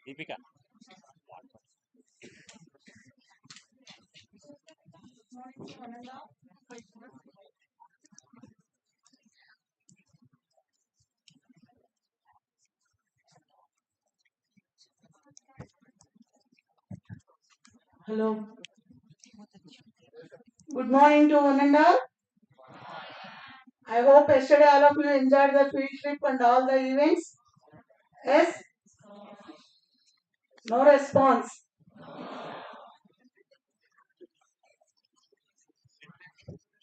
Deepika. Hello. Good morning to one and all. I hope yesterday all of you enjoyed the field trip and all the events. Yes? No response.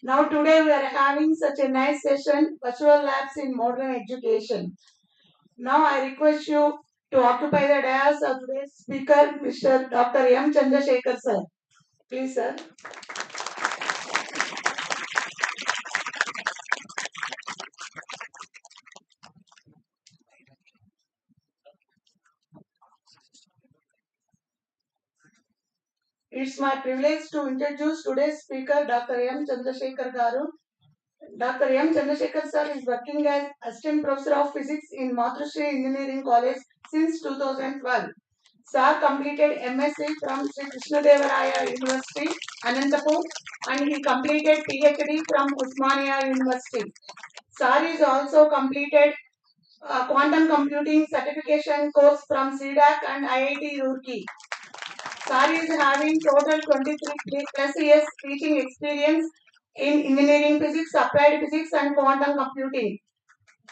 Now today we are having such a nice session, virtual labs in modern education. Now I request you to occupy the dais of today's speaker, Mr. Dr. M. Chandra Sekhar sir. Please sir. It's my privilege to introduce today's speaker, Dr. M. Chandra Sekhar Garu. Dr. M. Chandrasekhar sir is working as Assistant Professor of Physics in Matrusri Engineering College since 2012. Sir completed MSc from Sri Krishnadevaraya University, Anantapur, and he completed PhD from Usmania University. Sir is also completed quantum computing certification course from CDAC and IIT Roorkee. Sir is having total 23 plus years teaching experience in engineering physics, applied physics, and quantum computing.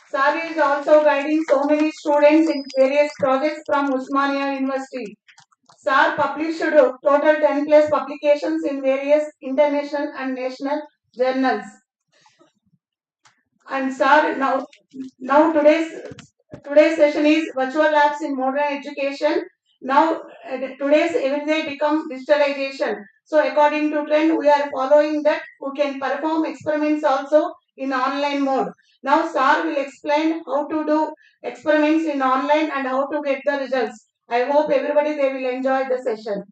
Sir is also guiding so many students in various projects from Usmania University. Sir published total 10 plus publications in various international and national journals. And sir, now today's session is virtual labs in modern education. Now today's everyday become digitalization. So according to trend, we are following that we can perform experiments also in online mode. Now sir will explain how to do experiments in online and how to get the results. I hope everybody they will enjoy the session.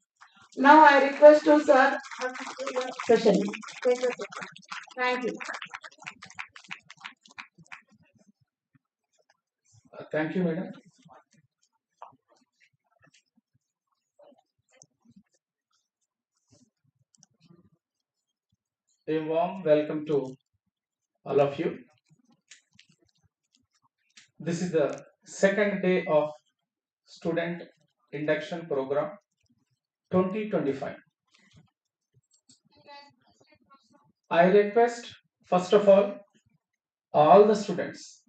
Now I request to sir session. Thank you. Thank you, madam. A warm welcome to all of you. This is the second day of Student Induction Program 2025. I request, first of all the students,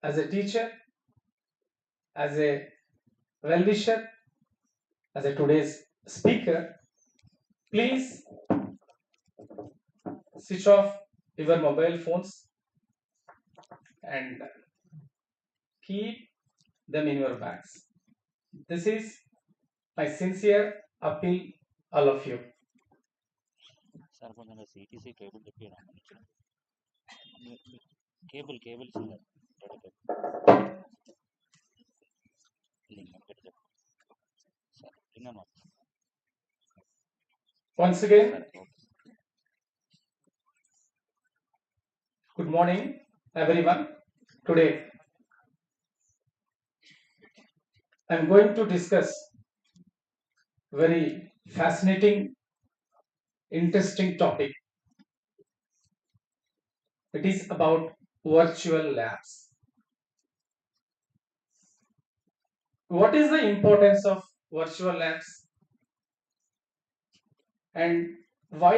as a teacher, as a well-wisher, as a today's speaker, please switch off your mobile phones and keep them in your bags. This is my sincere appeal, all of you. Sir కొంచెం CTC cable తెప్పిరా cable లింగం పెట్టి చెప్పు sir లింగం Once again, good morning, everyone. Today, I am going to discuss very fascinating, interesting topic. It is about virtual labs. What is the importance of virtual labs, and why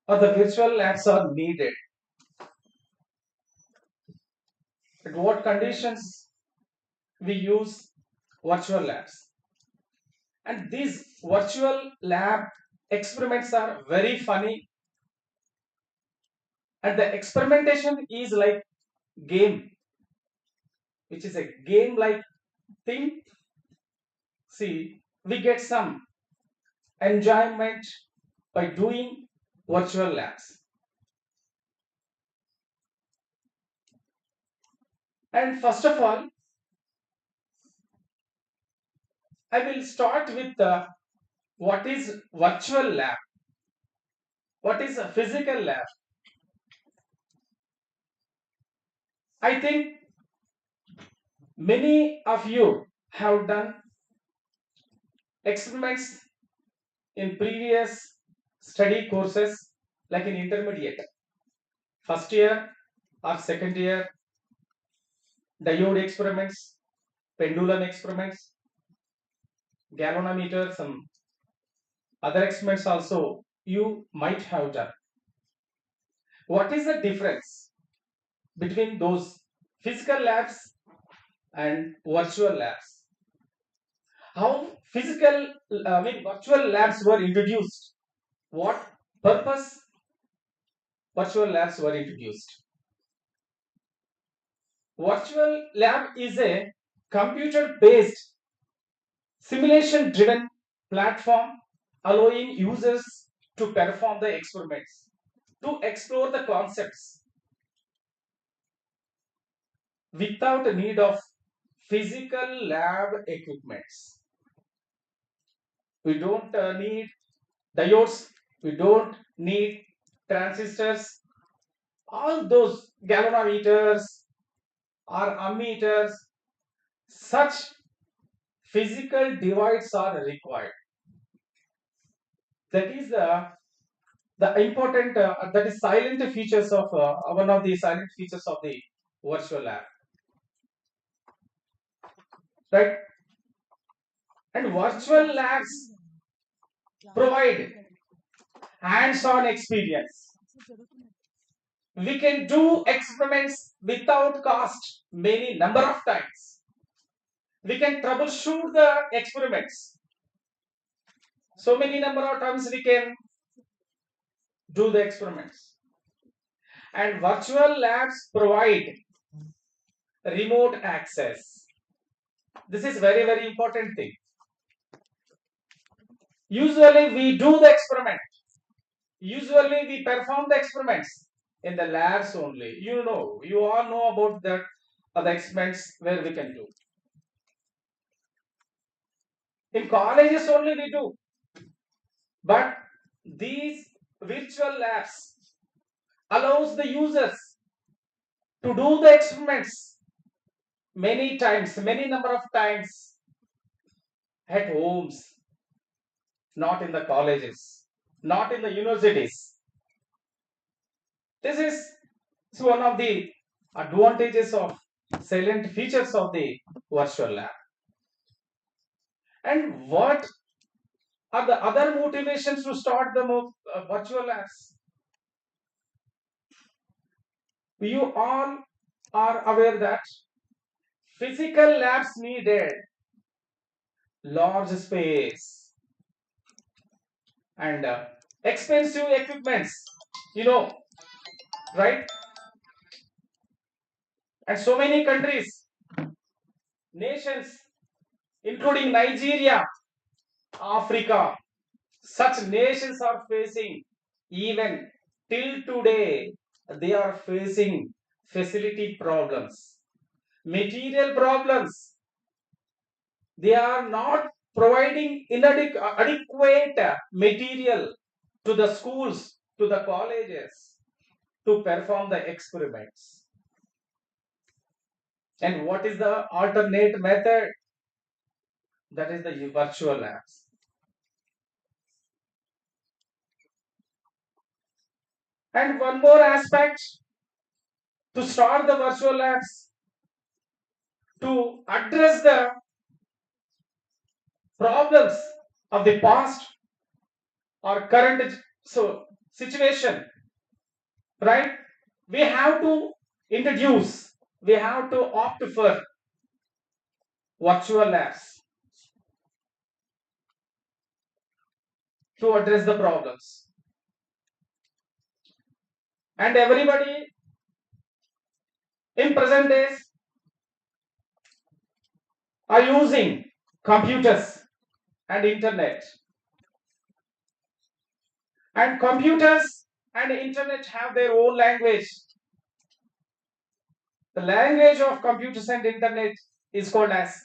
are the virtual labs are needed? At what conditions we use virtual labs? And these virtual lab experiments are very funny, and the experimentation is like game, which is a game like thing. See, we get some enjoyment by doing virtual labs. And first of all, I will start with what is virtual lab. What is a physical lab? I think many of you have done experiments in previous study courses, like in intermediate, first year or second year, diode experiments, pendulum experiments, galvanometer, some other experiments also you might have done. What is the difference between those physical labs and virtual labs? How virtual labs were introduced? What purpose virtual labs were introduced? Virtual lab is a computer based simulation driven platform allowing users to perform the experiments, to explore the concepts without the need of physical lab equipments. We don't need diodes, we don't need transistors, all those galvanometers or ammeters, such physical devices are required. That is the important, that is silent features of one of the silent features of the virtual lab, right? And virtual labs provide hands-on experience. We can do experiments without cost many number of times. We can troubleshoot the experiments so many number of times. We can do the experiments. And virtual labs provide remote access. This is very, very important thing. Usually we do the experiment. Usually we perform the experiments in the labs only. You all know about that, the experiments where we can do. In colleges only we do. But these virtual labs allows the users to do the experiments many times, many number of times at homes, not in the colleges, not in the universities. This is one of the advantages of silent features of the virtual lab. And what are the other motivations to start the virtual labs? You all are aware that physical labs needed large space and expensive equipments, right? And so many countries, nations, including Nigeria, Africa, such nations are facing, even till today, they are facing facility problems, material problems. They are not providing adequate material to the schools, to the colleges to perform the experiments. And what is the alternate method? That is the virtual labs. And one more aspect to start the virtual labs, to address the problems of the past or current situation, right? We have to we have to opt for virtual labs to address the problems. And everybody in present days are using computers and internet. And computers and internet have their own language. The language of computers and internet is called as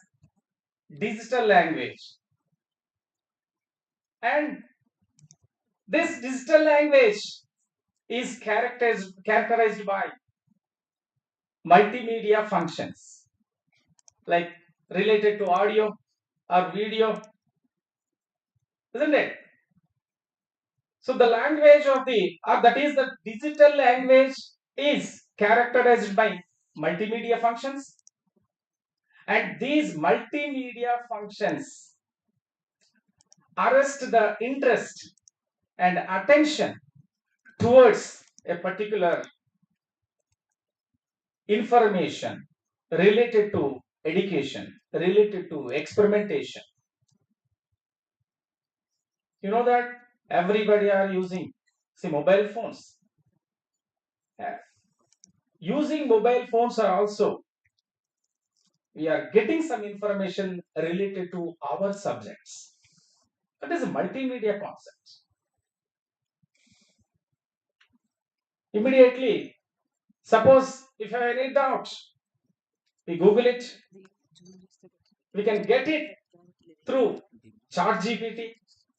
digital language. And This digital language is characterized by multimedia functions, like related to audio or video, isn't it? So the language of that is the digital language is characterized by multimedia functions, and these multimedia functions arrest the interest and attention towards a particular information related to education, related to experimentation. You know that everybody are using, see, mobile phones. Using mobile phones are also, we are getting some information related to our subjects. That is a multimedia concept. Immediately, suppose if I have any doubt, we Google it, we can get it through chat GPT,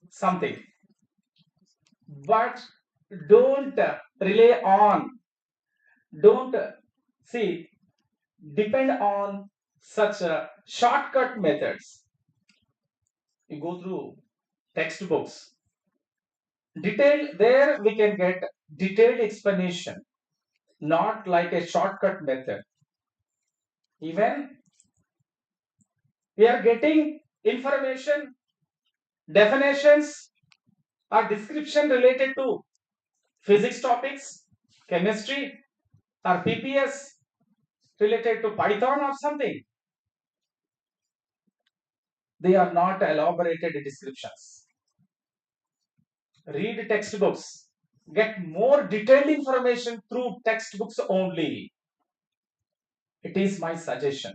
something. But don't rely on, don't see, depend on such shortcut methods. You go through textbooks. There we can get detailed explanation, not like a shortcut method. Even we are getting information, definitions or description related to physics topics, chemistry or PPS, related to Python or something. They are not elaborated descriptions. Read textbooks, get more detailed information through textbooks only. It is my suggestion.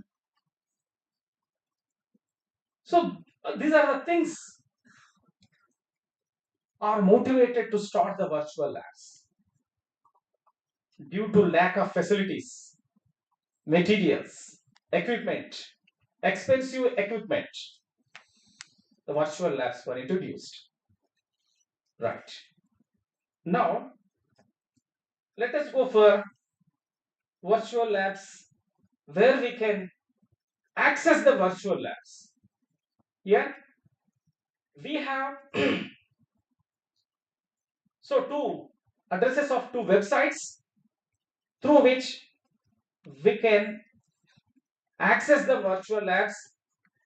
So these are the things are motivated to start the virtual labs due to lack of facilities, materials, equipment, expensive equipment. The virtual labs were introduced. Right. Now, let us go for virtual labs where we can access the virtual labs. Here, we have so two addresses of two websites through which we can access the virtual labs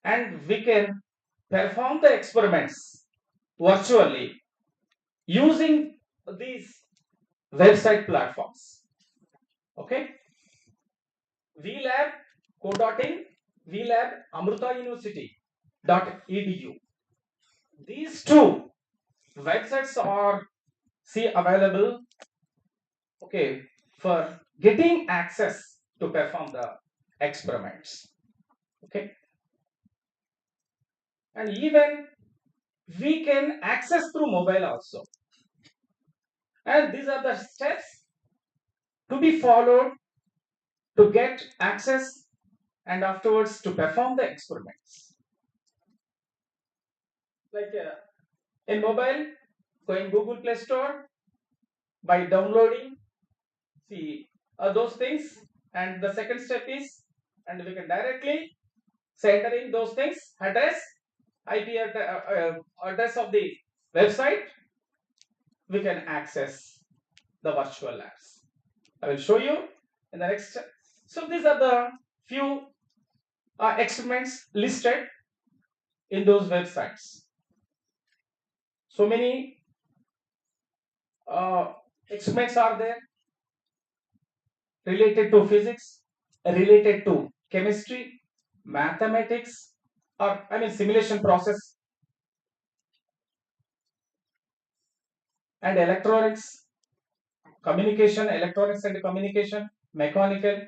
and we can perform the experiments virtually using these website platforms. Okay, vlab.co.in, vlab Amrita University.edu. These two websites are available, okay, for getting access to perform the experiments. Okay, and even we can access through mobile also, and these are the steps to be followed to get access and afterwards to perform the experiments. Like in mobile, go in Google Play Store by downloading, see those things, and the second step is, and we can directly entering those things, address, IP address of the website, we can access the virtual labs. I will show you in the next step. So these are the few experiments listed in those websites. So many experiments are there related to physics, related to chemistry, mathematics, or simulation process, and electronics, electronics and communication, mechanical.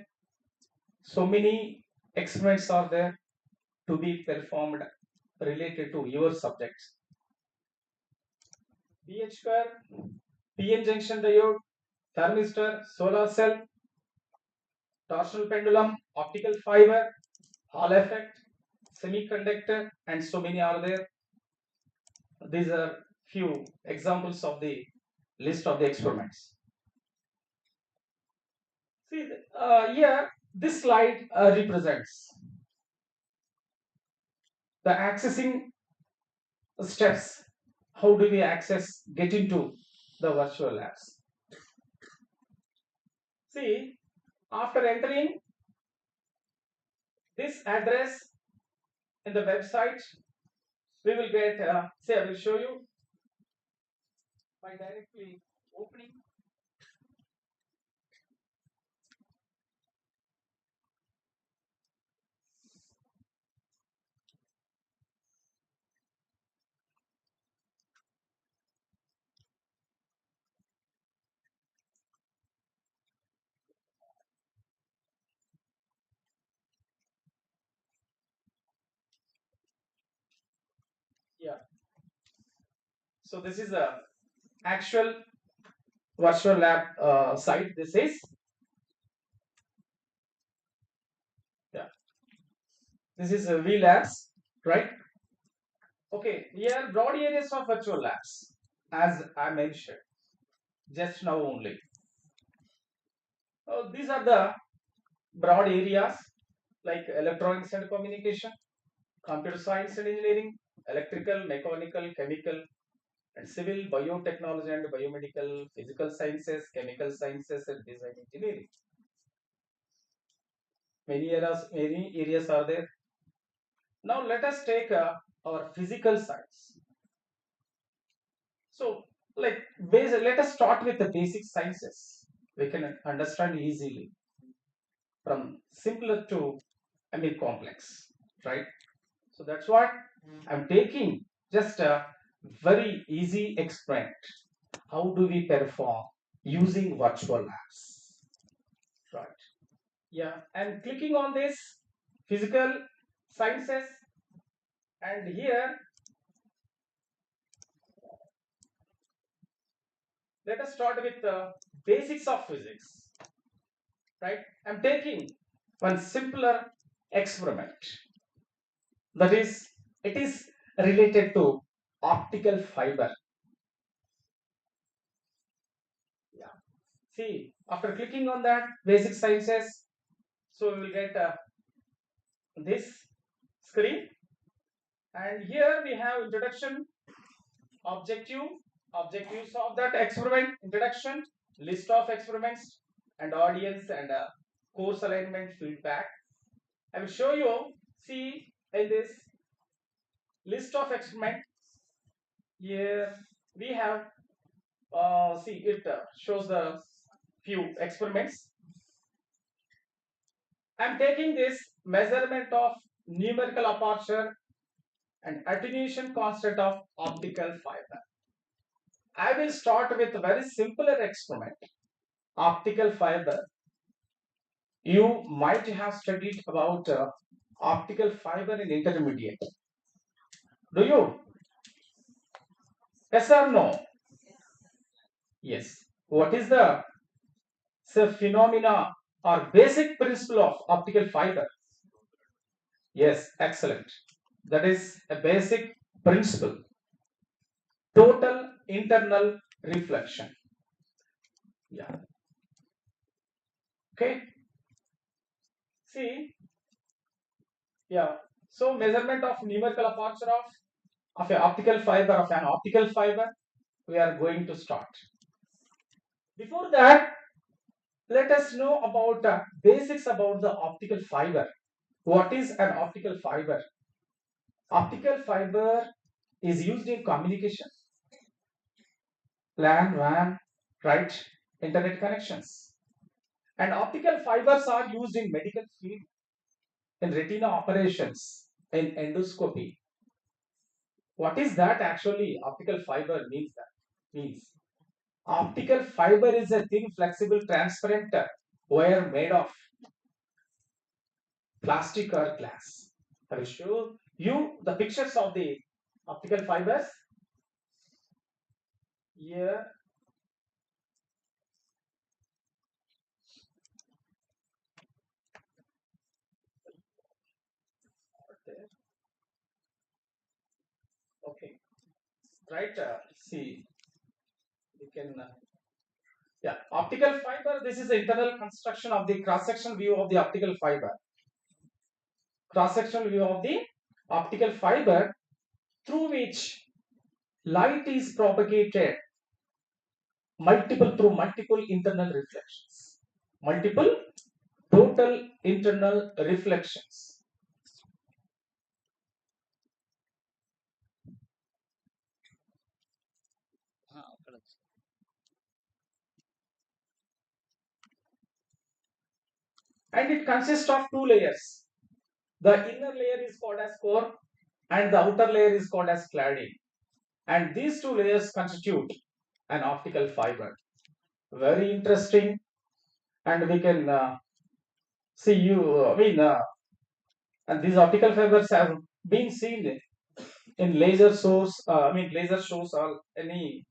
So many experiments are there to be performed related to your subjects. BH curve, PN junction diode, thermistor, solar cell, torsional pendulum, optical fiber, Hall effect, semiconductor, and so many are there. These are few examples of the list of the experiments. See, here this slide represents the accessing steps. How do we get into the virtual labs? See, after entering this address in the website, we will get, say, I will show you by directly opening. Yeah. So this is a actual virtual lab site. This is, yeah, this is a V Labs, right? Okay, here broad areas of virtual labs, as I mentioned just now only. These are the broad areas like electronics and communication, computer science and engineering, electrical, mechanical, chemical, and civil, biotechnology and biomedical, physical sciences, chemical sciences, and design engineering. Many areas are there. Now let us take our physical science. So, let us start with the basic sciences. We can understand easily from simpler to, complex, right? So that's what I'm taking just a very easy experiment. How do we perform using virtual labs, right? Yeah, and clicking on this physical sciences, and here let us start with the basics of physics, right? I'm taking one simpler experiment, that is, it is related to optical fiber. Yeah. See, after clicking on that basic sciences, so we will get this screen, and here we have introduction, objective, objectives of that experiment, introduction, list of experiments, and audience, and course alignment, feedback. I will show you. See, in this list of experiments, here we have, see, it shows the few experiments. I'm taking this measurement of numerical aperture and attenuation constant of optical fiber. I will start with a very simpler experiment, optical fiber. You might have studied about optical fiber in intermediate. Do you? Yes or no? Yes. What is the phenomena or basic principle of optical fiber? Yes, excellent. That is a basic principle. Total internal reflection. Yeah. Okay. See. Yeah. So measurement of numerical aperture of an optical fiber, we are going to start. Before that, let us know about basics about the optical fiber. What is an optical fiber? Optical fiber is used in communication, LAN, WAN, right? Internet connections. And optical fibers are used in medical field, in retina operations, in endoscopy. What is that actually? Optical fiber means that means optical fiber is a thin, flexible, transparent wire made of plastic or glass. I will show you the pictures of the optical fibers. Here, okay. right? See, we can. Yeah, optical fiber. This is the internal construction of the cross-section view of the optical fiber. Cross-section view of the optical fiber through which light is propagated through multiple internal reflections. Multiple total internal reflections. And it consists of two layers. The inner layer is called as core and the outer layer is called as cladding. And these two layers constitute an optical fiber. Very interesting. And we can see and these optical fibers have been seen in laser shows, laser shows or any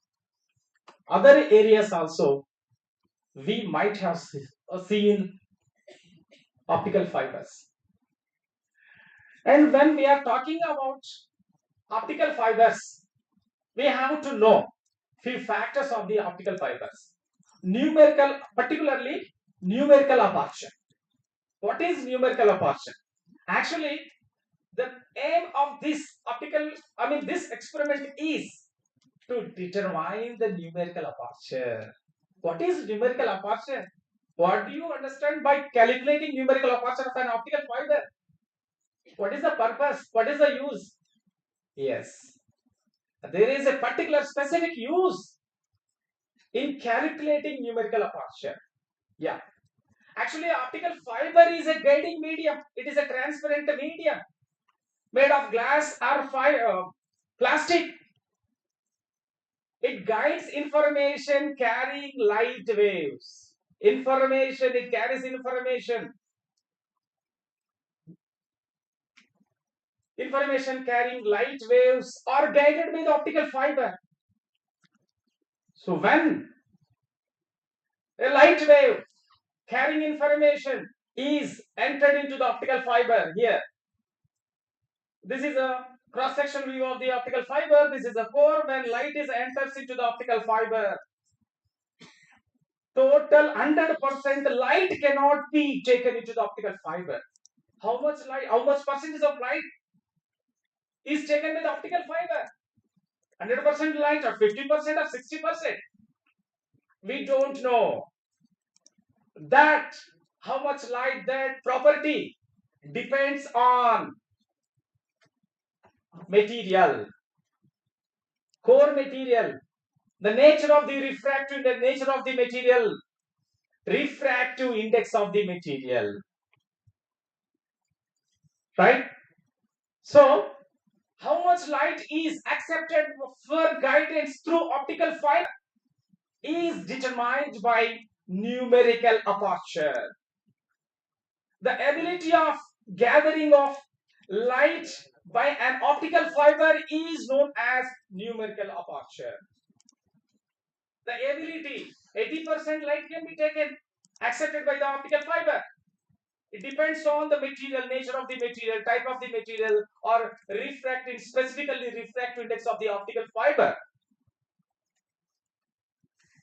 other areas also. We might have seen optical fibers. And when we are talking about optical fibers, we have to know few factors of the optical fibers. Numerical, particularly numerical aperture. What is numerical aperture? Actually, the aim of this this experiment is to determine the numerical aperture. What is numerical aperture? What do you understand by calculating numerical aperture of an optical fiber? What is the purpose? What is the use? Yes, there is a particular specific use in calculating numerical aperture. Yeah, actually, optical fiber is a guiding medium. It is a transparent medium made of glass or plastic. It guides information carrying light waves. It carries information. Information carrying light waves are guided by the optical fiber. So when a light wave carrying information is entered into the optical fiber here, this is a cross-section view of the optical fiber. This is a core. When light enters into the optical fiber, total 100% light cannot be taken into the optical fiber. How much percentage of light is taken by the optical fiber? 100% light or 50% or 60%? We don't know. That how much light, that property depends on material, core material, the nature of the material, refractive index of the material, right? So how much light is accepted for guidance through optical fiber is determined by numerical aperture. The ability of gathering of light by an optical fiber is known as numerical aperture. The ability, 80% light can be taken, accepted by the optical fiber. It depends on the material, nature of the material, type of the material, or specifically refractive index of the optical fiber.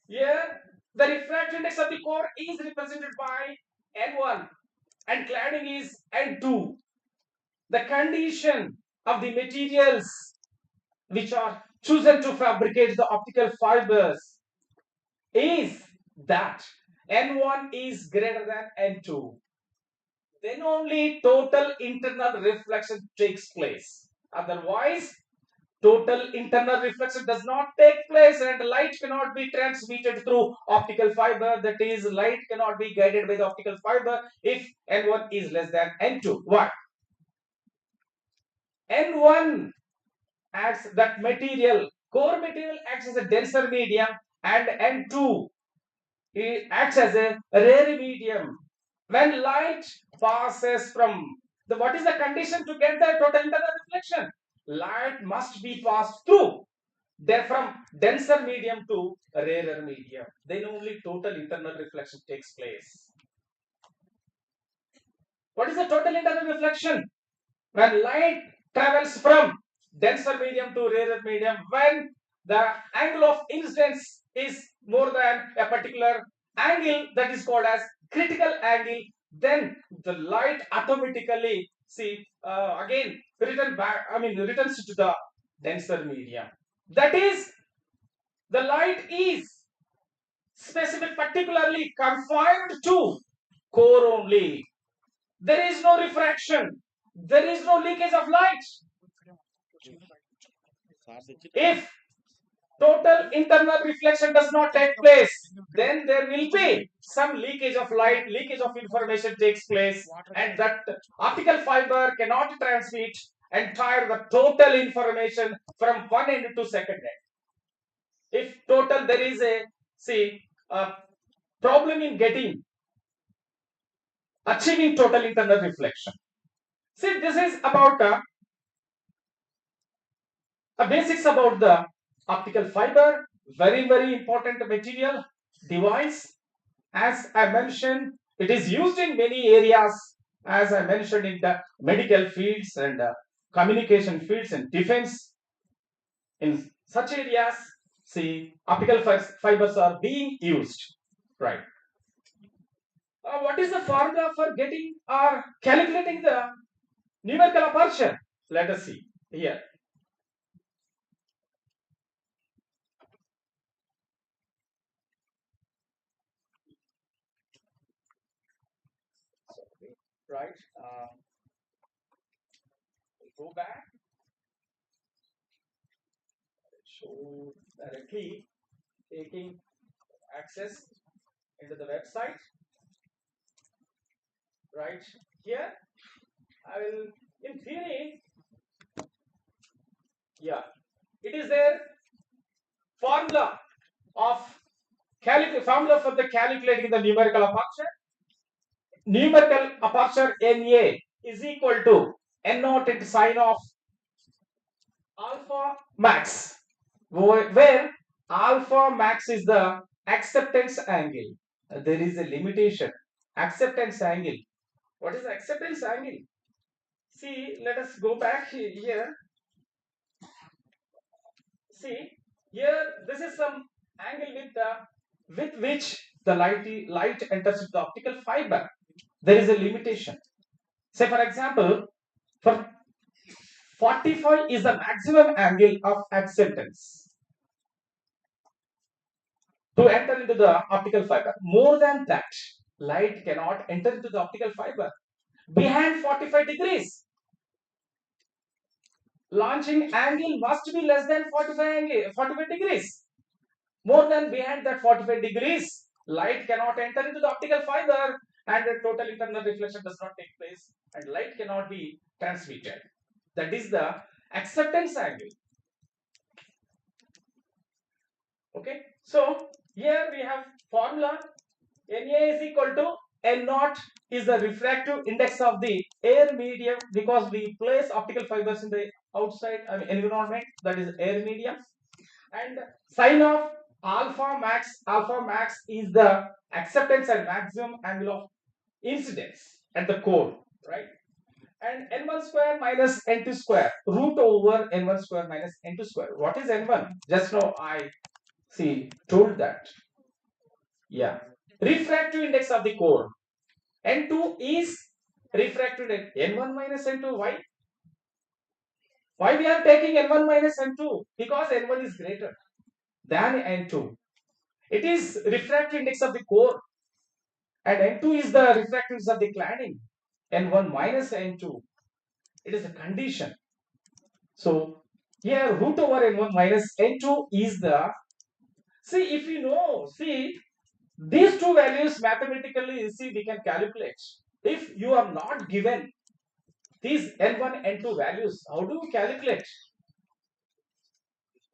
Here, the refractive index of the core is represented by N1 and cladding is N2. The condition of the materials which are chosen to fabricate the optical fibers is that N1 is greater than N2. Then only total internal reflection takes place. Otherwise, total internal reflection does not take place and light cannot be transmitted through optical fiber. That is, light cannot be guided by the optical fiber if N1 is less than N2. Why? N1 acts that material, core material acts as a denser medium and N2 it acts as a rare medium. When light passes from what is the condition to get the total internal reflection? Light must be passed through. Then from denser medium to rarer medium. Then only total internal reflection takes place. What is the total internal reflection? When light travels from denser medium to rarer medium, when the angle of incidence is more than a particular angle that is called as critical angle, then the light automatically again returns to the denser medium. That is, the light is particularly confined to core only. There is no refraction. There is no leakage of light. If total internal reflection does not take place, then there will be some leakage of light, leakage of information takes place, and that optical fiber cannot transmit entire the total information from one end to second end. If total there is a problem in achieving total internal reflection. See, this is about basics about the optical fiber. Very, very important material device. As I mentioned, it is used in many areas. As I mentioned, in the medical fields and communication fields and defense. In such areas, optical fibers are being used. Right. What is the formula for getting or calculating the numerical aperture? Let us see here. Right. Go back. Show directly taking access into the website. Right here, I will, in theory, it is their formula formula for the calculating the numerical aperture. Numerical aperture NA is equal to N naught into sine of alpha max, where alpha max is the acceptance angle. There is a limitation. Acceptance angle. What is acceptance angle? See, let us go back here. See, here this is some angle with which the light enters the optical fiber. There is a limitation. Say, for example, for 45 is the maximum angle of acceptance to enter into the optical fiber. More than that, light cannot enter into the optical fiber. Behind 45 degrees, launching angle must be less than 45 degrees. More than behind that 45 degrees, light cannot enter into the optical fiber, and the total internal reflection does not take place, and light cannot be transmitted. That is the acceptance angle. Okay, so here we have formula. Na is equal to N naught is the refractive index of the air medium, because we place optical fibers in the outside environment, that is air medium, and sine of alpha max is the acceptance and maximum angle of incidence at the core, right? And n1 square minus n2 square, root over n1 square minus n2 square. What is n1? Just now I told that. Refractive index of the core. N2 is refractive index. N1 minus N2. Why we are taking N1 minus N2? Because N1 is greater than N2. It is refractive index of the core, and N2 is the refractive index of the cladding. N1 minus N2. It is a condition. So here root over N1 minus N2 is the, if you know, these two values mathematically, we can calculate. If you are not given these N1, N2 values, how do you calculate?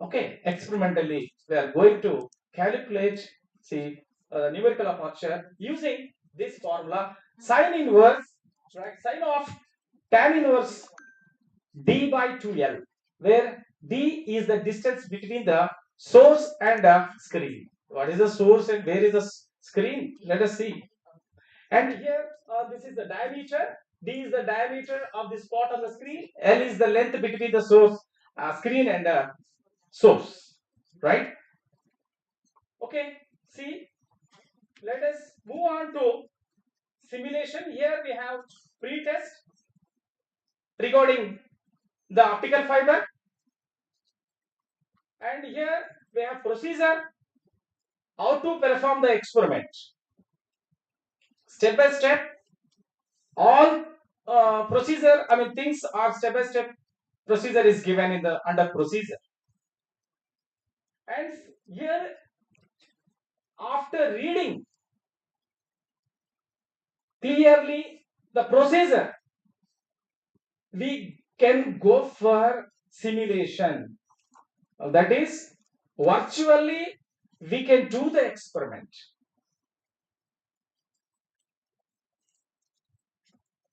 Okay, experimentally, we are going to calculate, numerical aperture using this formula, sine inverse, right? Sine of tan inverse d by 2l, where d is the distance between the source and the screen. What is the source and where is the screen? Let us see. And here, this is the diameter. D is the diameter of the spot on the screen. L is the length between the source, screen and source. right? Okay, see, let us move on to simulation. Here we have pre-test regarding the optical fiber, and here we have procedure how to perform the experiment. Step by step, all procedure, I mean things are step by step procedure is given in the under procedure. And here, after reading clearly the procedure, we can go for simulation. That is, virtually we can do the experiment.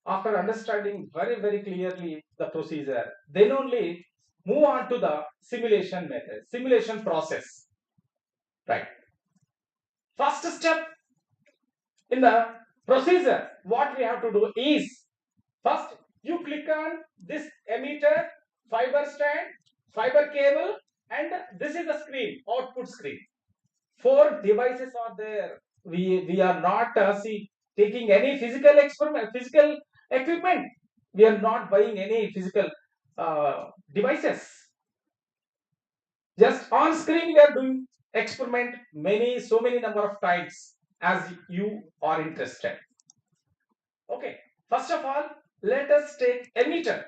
After understanding very clearly the procedure, then only move on to the simulation method, simulation process. Right. First step in the procedure, what we have to do is, first you click on this emitter, fiber stand, fiber cable, and this is the screen, output screen. 4 devices are there. We are not taking any physical experiment, physical equipment. We are not buying any physical devices. Just on screen we are doing experiment so many number of times as you are interested. Okay, first of all, let us take emitter.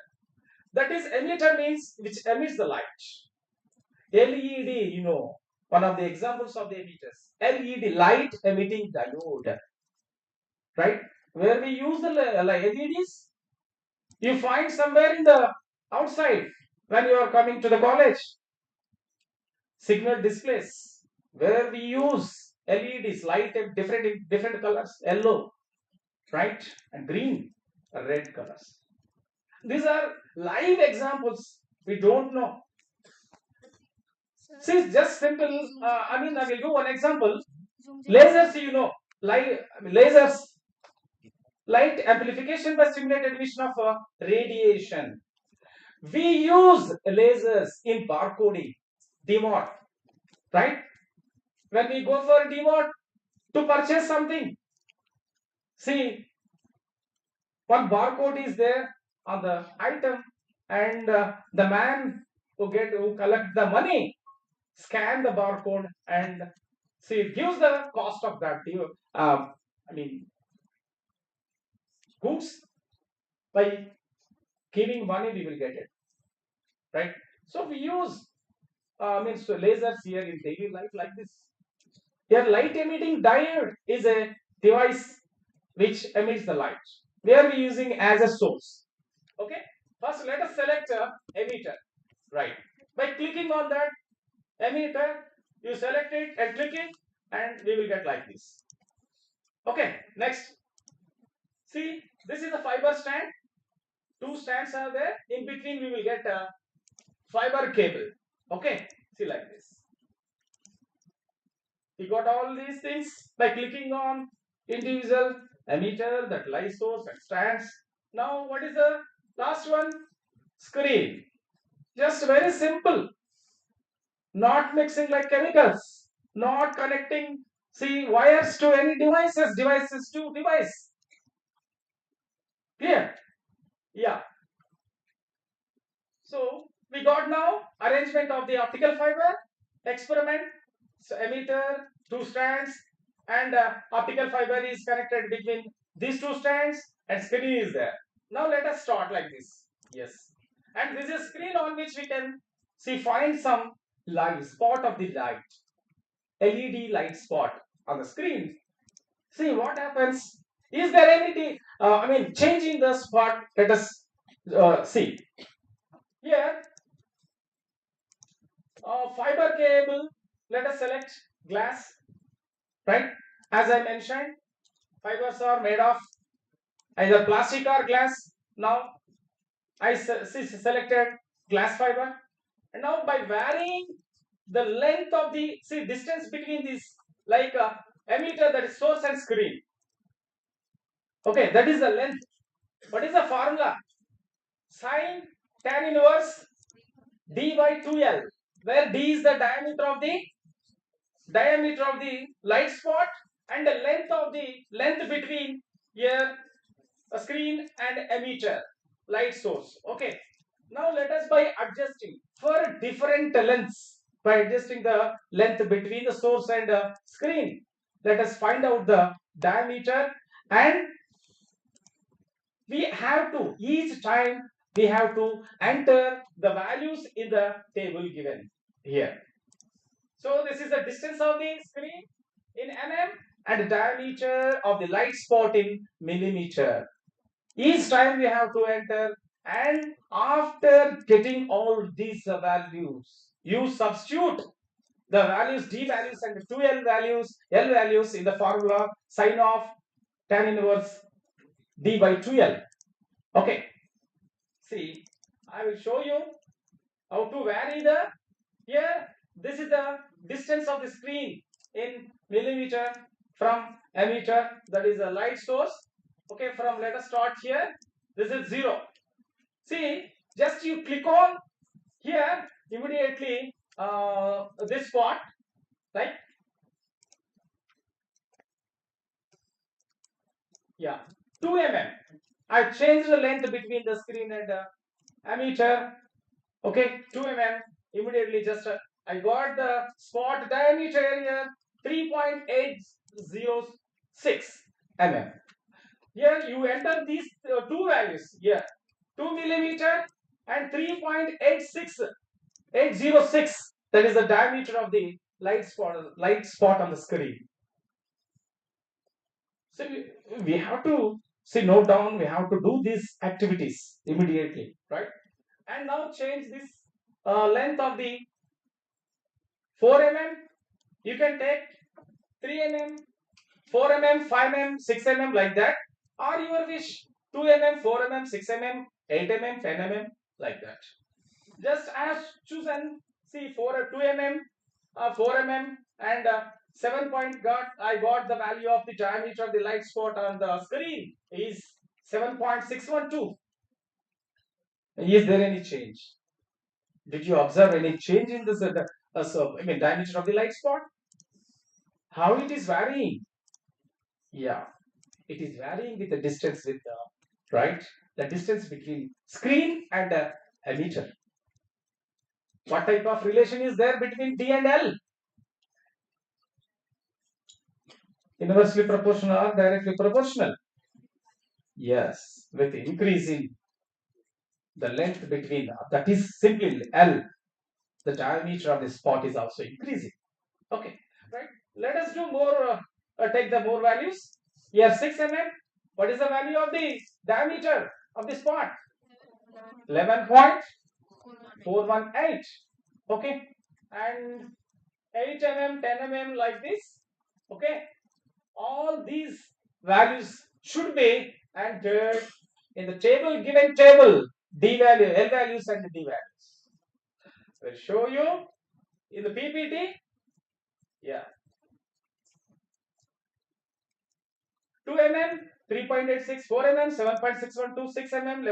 That is, emitter means which emits the light. LED, you know, one of the examples of the emitters. LED, light emitting diode. Right? Where we use the LEDs, you find somewhere in the outside when you are coming to the college. Signal displays where we use LEDs, light in different colors, yellow, right, and green, red colors. These are live examples. We don't know. See, just simple. I will give one example. Lasers, you know, lasers, light amplification by stimulated emission of radiation. We use lasers in barcoding, DMOT, right? When we go for DMOT to purchase something, see, one barcode is there on the item, and the man who collect the money scan the barcode and see it gives the cost of that I mean goods. By giving money we will get it, right? So we use so lasers here in daily life like this. Here light emitting diode is a device which emits the light. We are using as a source. Okay, first let us select a emitter, right? By clicking on that emitter, you select it and click it, and we will get like this. Okay, next, see, this is a fiber stand. 2 stands are there. In between we will get a fiber cable. Okay, see like this. We got all these things by clicking on individual emitter, that light source and stands. Now what is the last one? Screen. Just very simple. Not mixing like chemicals. Not connecting, see, wires to any devices to device. Clear? Yeah. So we got now arrangement of the optical fiber, experiment, so emitter, 2 strands, and optical fiber is connected between these 2 strands, and screen is there. Now let us start like this. Yes. And this is screen on which we can see find some light spot of the light, LED light spot on the screen. See what happens. Is there any change in the spot? Let us see. Here, fiber cable, let us select glass, right? As I mentioned, fibers are made of either plastic or glass. Now, I selected glass fiber. And now by varying the length of the, see, distance between these, like emitter, that is source and screen. Okay, that is the length. What is the formula? Sine tan inverse d by 2l. where D is the diameter of the light spot, and the length between here a screen and emitter light source. Okay, now let us by adjusting for different lengths, by adjusting the length between the source and screen, let us find out the diameter, and we have to each time we have to enter the values in the table given here. So this is the distance of the screen in mm and diameter of the light spot in millimeter. Each time we have to enter, and after getting all these values, you substitute the values d values and 2l values, l values in the formula sine of tan inverse d by 2l. Okay, see, I will show you how to vary the here. This is the distance of the screen in millimeter from emitter, that is a light source. Okay, from let us start here. This is 0. See, just you click on here immediately this spot, right? Yeah, 2 mm. I changed the length between the screen and emitter. Okay, 2 mm. Immediately, just I got the spot diameter here 3.806 mm. Here you enter these two values here, 2 millimeter and 3.806. That is the diameter of the light spot on the screen. So we have to see, note down, we have to do these activities immediately, right? And now change this length of the 4 mm. You can take 3 mm, 4 mm, 5 mm, 6 mm like that, or your wish 2 mm, 4 mm, 6 mm, 8 mm, 10 mm like that. Just I have chosen, see, 2 mm, 4 mm, and 7 point I got the value of the diameter of the light spot on the screen is 7.612. Is there any change? Did you observe any change in this diameter of the light spot? How it is varying? Yeah, it is varying with the distance with the right, the distance between screen and emitter. What type of relation is there between D and L? Inversely proportional or directly proportional? Yes, with increasing the length between, that is simply L, the diameter of the spot is also increasing. Okay, right? Let us do more, take the more values. Here 6 mm. What is the value of the diameter of the spot? 11.418. Okay, and 8 mm, 10 mm like this. Okay, all these values should be entered in the given table, D value, L values and D values. We'll show you in the PPT. Yeah. 2 mm, 3.86, 4 mm, 7.612, 6 mm,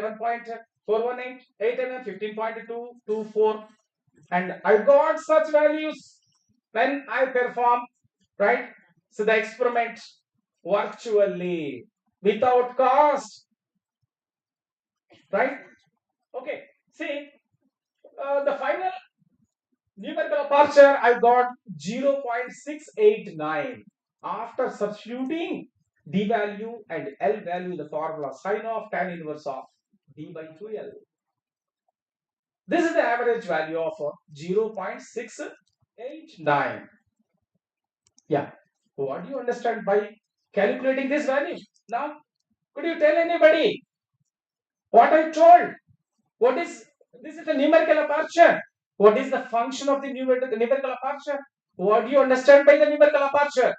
11.418, 8 mm, 15.224. And I got such values when I perform, right? So the experiment virtually without cost, right? Okay, see, the final numerical aperture I got 0.689 after substituting D value and L value in the formula sine of tan inverse of D by 2L. This is the average value of 0.689. Yeah. What do you understand by calculating this value? Now, could you tell anybody what I told? What is this? Is the numerical aperture. What is the function of the numerical aperture? What do you understand by the numerical aperture?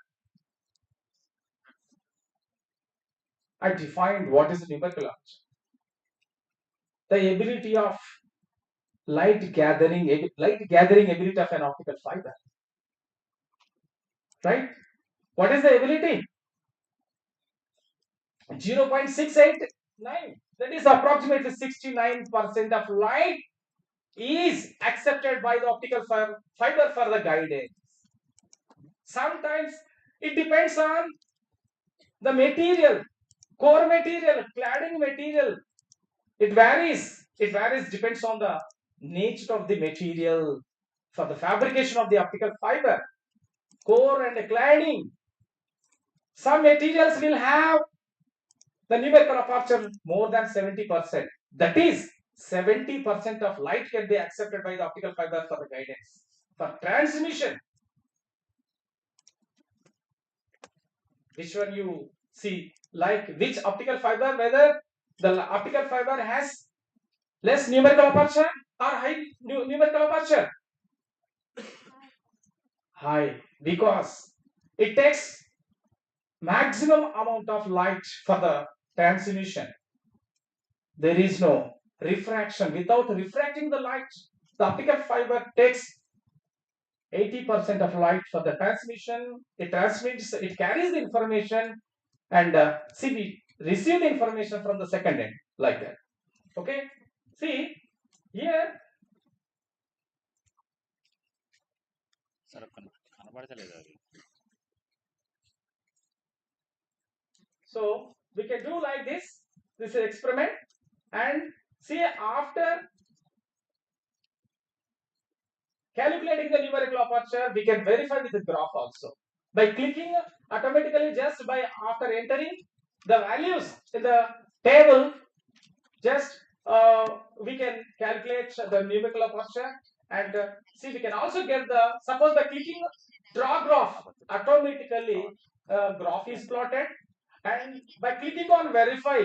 I defined what is the numerical aperture. The ability of light gathering ability of an optical fiber. Right? What is the ability? 0.689. That is approximately 69% of light is accepted by the optical fiber for the guidance. Sometimes it depends on the material, core material, cladding material. It varies. It varies, depends on the nature of the material for the fabrication of the optical fiber, core and cladding. Some materials will have the numerical aperture more than 70%. That is, 70% of light can be accepted by the optical fiber for the guidance. For transmission, which one you see, like which optical fiber, whether the optical fiber has less numerical aperture or high numerical aperture? High, because it takes maximum amount of light for the transmission. There is no refraction. Without refracting the light, the optical fiber takes 80% of light for the transmission. It transmits, it carries the information, and see, we receive the information from the second end, like that. Okay, see here. Sir కనబడతలేదు అది. So we can do like this. This is experiment, and see, after calculating the numerical aperture, we can verify with the graph also by clicking automatically, just by after entering the values in the table. Just we can calculate the numerical aperture, and see, we can also get the, suppose by clicking draw graph, automatically graph is plotted, and by clicking on verify,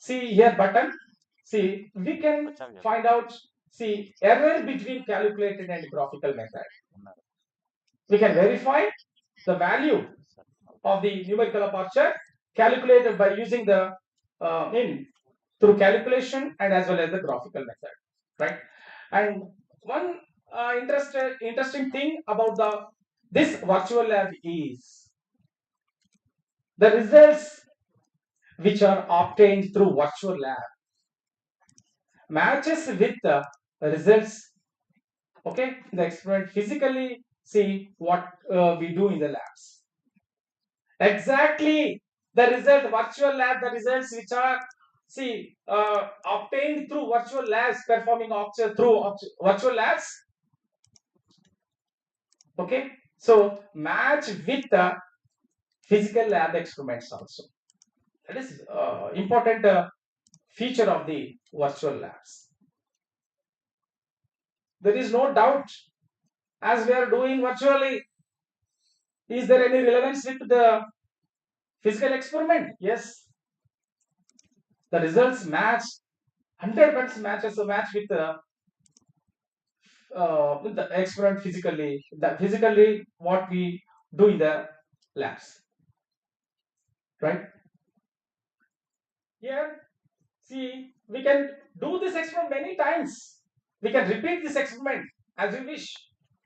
see here button, see, we can find out, see, error between calculated and graphical method. We can verify the value of the numerical aperture calculated by using the through calculation and as well as the graphical method, right? And one interesting thing about this virtual lab is the results which are obtained through virtual lab matches with the results, okay, the experiment physically. See what we do in the labs. Exactly the result, virtual lab, the results which are, see, obtained through virtual labs, performing through virtual labs. Okay, so match with the physical lab experiments also. That is important feature of the virtual labs. There is no doubt, as we are doing virtually, is there any relevance with the physical experiment? Yes, the results match 100% matches the match with the experiment physically. That physically what we do in the labs, right? Here, see, we can do this experiment many times. We can repeat this experiment as we wish,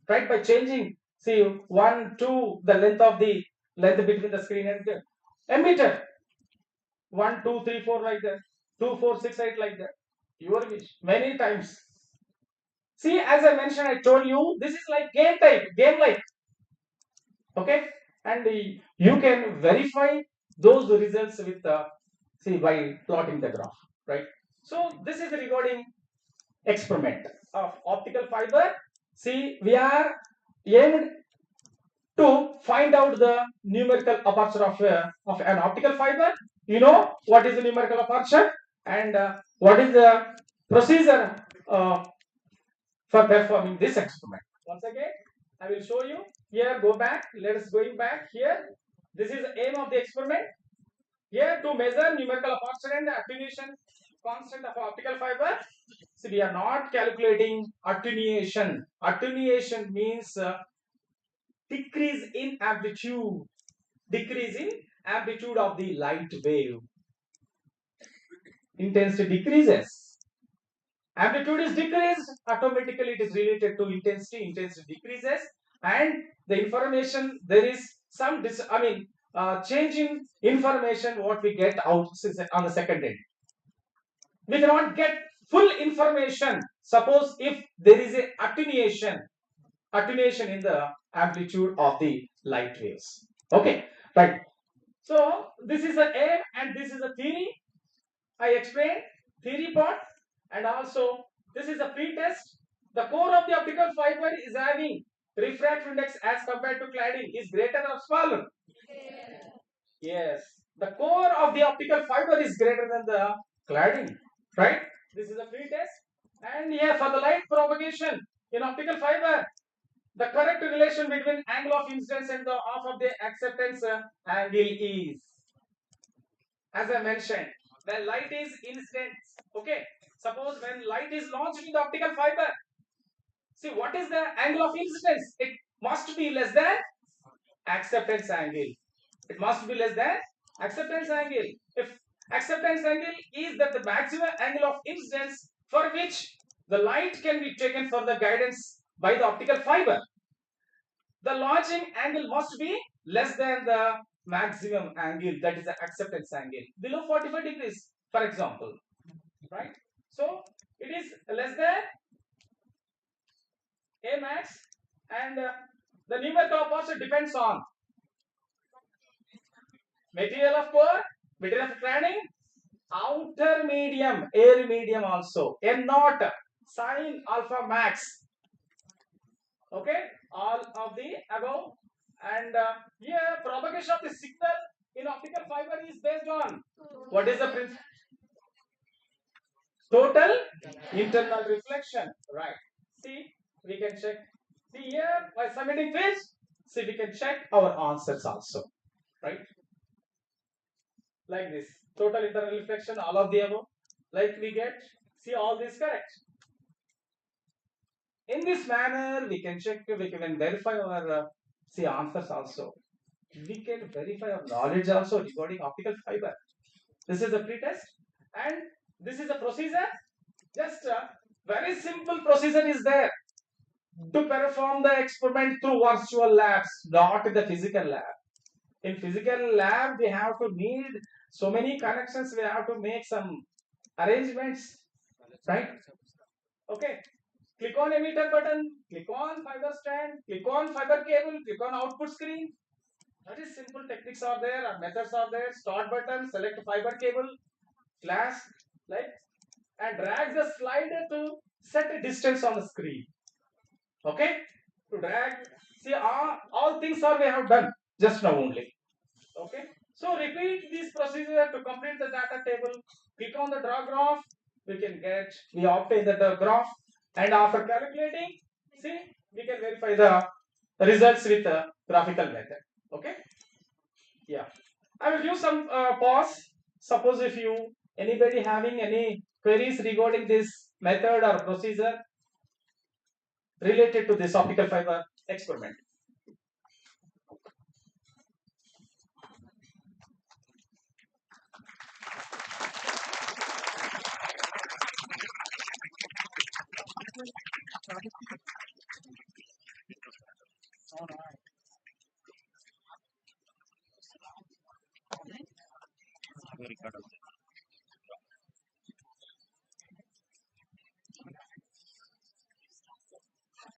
right? By changing, see, 1, 2, the length between the screen and the emitter. 1, 2, 3, 4 like that. 2, 4, 6, 8 like that. Your wish. Many times. See, as I mentioned, I told you, this is like game like. Okay, and you can verify those results with see, by plotting the graph, right? So this is regarding experiment of optical fiber. See, we are aimed to find out the numerical aperture of an optical fiber. You know what is the numerical aperture, and what is the procedure for performing this experiment. Once again, I will show you. Here, go back. Let us going back here. This is the aim of the experiment. Here, to measure numerical aperture and attenuation constant of optical fiber. So we are not calculating attenuation. Attenuation means decrease in amplitude. Decrease in amplitude of the light wave. Intensity decreases. Amplitude is decreased, automatically it is related to intensity. Intensity decreases, and the information, there is some change in information what we get out on the second end. We cannot get full information. Suppose if there is a attenuation in the amplitude of the light waves. Okay, right. So this is a and this is a theory. I explained theory part, and also this is a pre-test. The core of the optical fiber is having refractive index as compared to cladding is greater or smaller? Yes. The core of the optical fiber is greater than the cladding, right? This is a pre-test. And here for the light propagation in optical fiber, the correct relation between angle of incidence and the half of the acceptance angle is, as I mentioned, when light is incident. Okay, suppose when light is launched in the optical fiber, see what is the angle of incidence? It must be less than acceptance angle. It must be less than acceptance angle. If acceptance angle is that the maximum angle of incidence for which the light can be taken for the guidance by the optical fiber, the launching angle must be less than the maximum angle, that is the acceptance angle, below 45 degrees, for example, right? So it is less than a max, and the numerical opposite depends on material of core, material of cladding, outer medium, air medium also, n naught, sin alpha max. Okay, all of the above. And here propagation of the signal in optical fiber is based on what is the principle? Total internal reflection, right? See, we can check. See here by submitting fields, see we can check our answers also, right? Like this, total internal reflection, all of the above, like we get, see all this correct. In this manner, we can check, we can verify our see answers also. We can verify our knowledge also regarding optical fiber. This is a pretest, and this is a procedure. Just a very simple procedure is there to perform the experiment through virtual labs, not in the physical lab. In physical lab, we have to need so many connections. We have to make some arrangements, right? Okay. Click on emitter button, click on fiber strand, click on fiber cable, click on output screen. That is simple techniques are there, and methods are there. Start button, select fiber cable, flash, like, and drag the slider to set a distance on the screen. Okay? To drag, see all things are we have done just now only. Okay? So repeat this procedure to complete the data table. Click on the draw graph. We obtain the graph, and after calculating, see, we can verify the results with a graphical method. Okay? Yeah. I will give some pause. Suppose if you anybody having any queries regarding this method or procedure related to this optical fiber experiment. Very good.